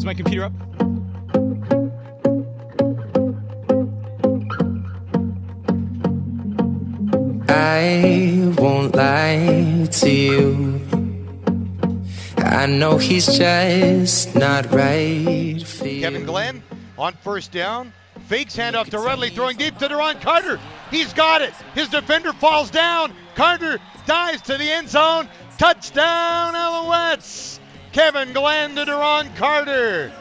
Is my computer up? I won't lie to you. I know he's just not right for you. Kevin Glenn on first down. Fakes handoff to Rudley, throwing deep to Duron Carter. He's got it. His defender falls down. Carter dives to the end zone. Touchdown, Alouettes. Kevin Glenn to Duron Carter.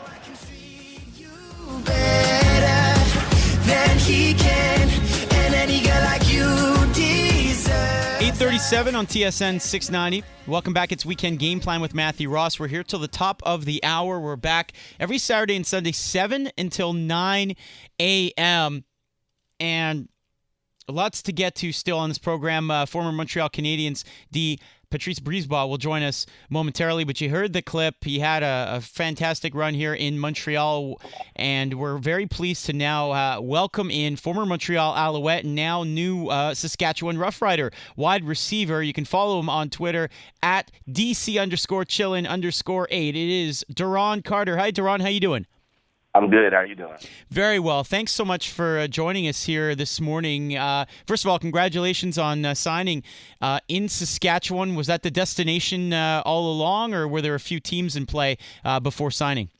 Than he can, and any girl like you deserve. 8:37 on TSN 690. Welcome back. It's Weekend Game Plan with Matthew Ross. We're here till the top of the hour. We're back every Saturday and Sunday, 7 until 9 a.m. And lots to get to still on this program. Former Montreal Canadiens Patrice Brisebois will join us momentarily, but you heard the clip. He had a fantastic run here in Montreal, and we're very pleased to now welcome in former Montreal Alouette and now new Saskatchewan Roughrider wide receiver. You can follow him on Twitter at DC_chillin_8. It is Duron Carter. Hi, Duron. How you doing? I'm good. How are you doing? Very well. Thanks so much for joining us here this morning. First of all, congratulations on signing in Saskatchewan. Was that the destination all along, or were there a few teams in play before signing?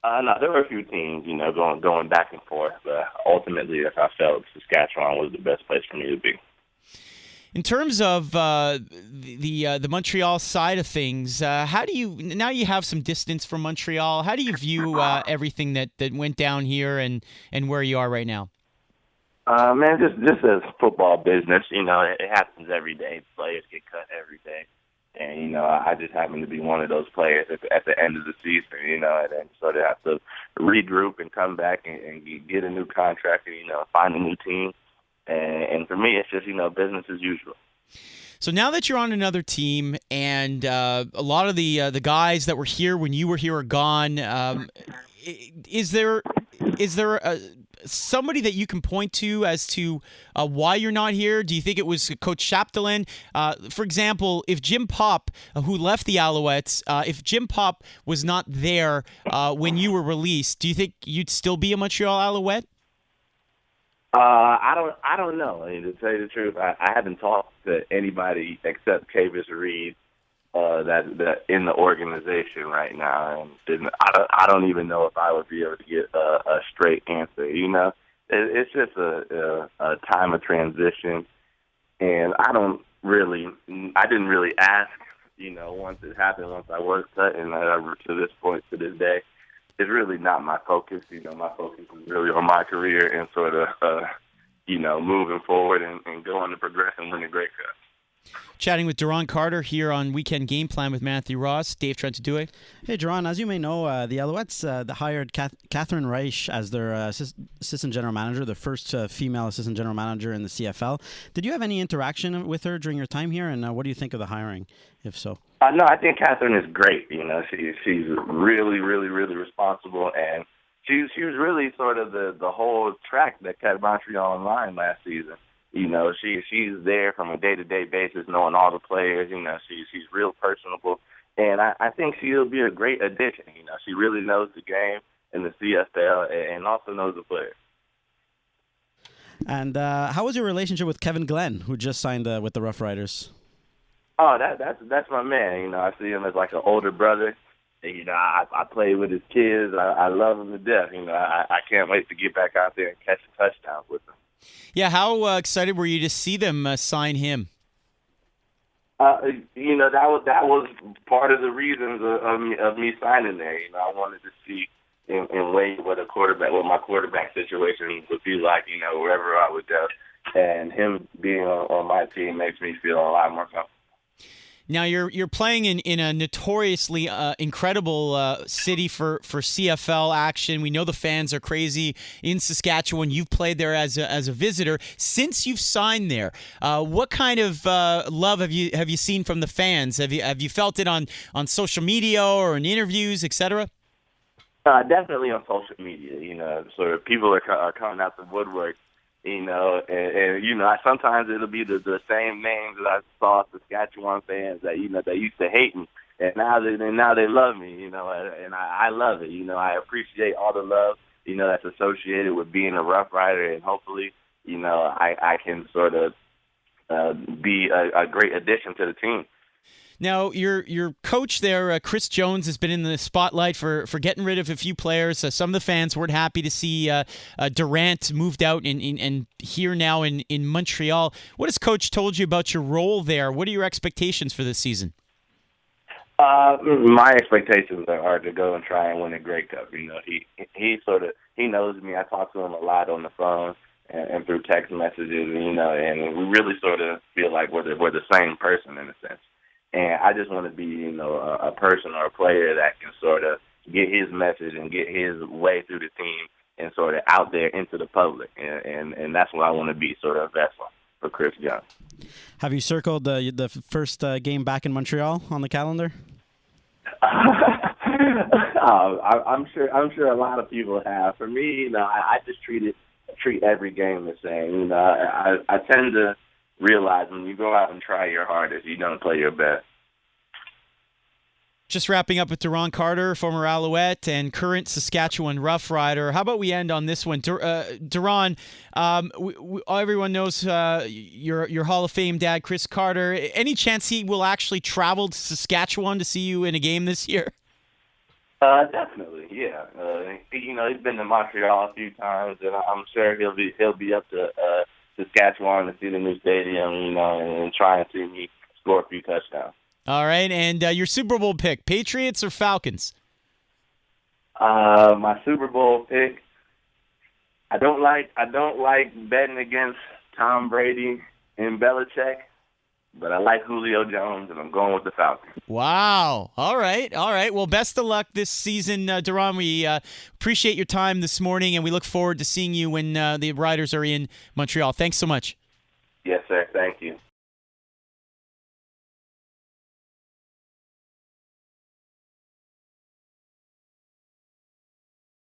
No, there were a few teams, going back and forth. But ultimately, I felt Saskatchewan was the best place for me to be. In terms of the Montreal side of things, how do you, now you have some distance from Montreal, how do you view everything that went down here and where you are right now? Man, just as football business, it happens every day. Players get cut every day. And, I just happen to be one of those players at the end of the season, and then sort of have to regroup and come back and get a new contract and, find a new team. And for me, it's just, business as usual. So now that you're on another team and a lot of the guys that were here when you were here are gone, is there somebody that you can point to as to why you're not here? Do you think it was Coach Chapdelaine? For example, if Jim Popp, who left the Alouettes, if Jim Popp was not there when you were released, do you think you'd still be a Montreal Alouette? I don't know. To tell you the truth, I haven't talked to anybody except Kavis Reed that in the organization right now, and I don't even know if I would be able to get a straight answer. It's just a time of transition, and I didn't really ask. Once it happened, once I was cut, and to this point, to this day. It's really not my focus. My focus is really on my career and sort of, moving forward and going to progress and win a Grey Cup. Chatting with Duron Carter here on Weekend Game Plan with Matthew Ross. Dave Trentadue. Hey, Duron, as you may know, the Alouettes hired Catherine Reich as their assistant general manager, the first female assistant general manager in the CFL. Did you have any interaction with her during your time here, and what do you think of the hiring, if so? No, I think Catherine is great. She's really, really, really responsible, and she was really sort of the whole track that kept Montreal in line last season. She's there from a day-to-day basis, knowing all the players. She's real personable, and I think she'll be a great addition. She really knows the game in the CFL and also knows the players. And how was your relationship with Kevin Glenn, who just signed with the Roughriders? Oh, that's my man. I see him as like an older brother. I play with his kids. I love him to death. I can't wait to get back out there and catch a touchdown with him. Yeah, how excited were you to see them sign him? That was part of the reasons of me signing there. I wanted to see and weigh what my quarterback situation would be like. Wherever I would go, and him being on my team makes me feel a lot more comfortable. Now you're playing in a notoriously incredible city for CFL action. We know the fans are crazy in Saskatchewan. You've played there as a visitor. Since you've signed there, what kind of love have you seen from the fans? Have you felt it on social media or in interviews, etc.? Definitely on social media. Sort of people are coming out the woodwork. Sometimes it'll be the same names that I saw Saskatchewan fans that, they used to hate, and now they love me, you know, and I love it. You know, I appreciate all the love, you know, that's associated with being a Rough Rider, and hopefully, you know, I can sort of be a great addition to the team. Now, your coach there, Chris Jones, has been in the spotlight for getting rid of a few players. Some of the fans weren't happy to see Durant moved out and here now in Montreal. What has Coach told you about your role there? What are your expectations for this season? My expectations are to go and try and win a Grey Cup. You know, he knows me. I talk to him a lot on the phone and through text messages, you know, and we really sort of feel like we're the same person in a sense. And I just want to be, you know, a person or a player that can sort of get his message and get his way through the team and sort of out there into the public. And that's what I want to be, sort of a vessel for Chris Jones. Have you circled the first game back in Montreal on the calendar? I'm sure a lot of people have. For me, you know, I just treat every game the same. You know, I tend to realize when you go out and try your hardest, you don't play your best. Just wrapping up with Duron Carter, former Alouette and current Saskatchewan Roughrider. How about we end on this one? Duron, everyone knows your Hall of Fame dad, Chris Carter. Any chance he will actually travel to Saskatchewan to see you in a game this year? Definitely, yeah. You know, he's been to Montreal a few times, and I'm sure he'll be up to Saskatchewan to see the new stadium, you know, and try and see me score a few touchdowns. All right, and your Super Bowl pick, Patriots or Falcons? My Super Bowl pick, I don't like betting against Tom Brady and Belichick, but I like Julio Jones, and I'm going with the Falcons. Wow. All right. Well, best of luck this season, Duron. We appreciate your time this morning, and we look forward to seeing you when the Riders are in Montreal. Thanks so much. Yes, sir. Thank you.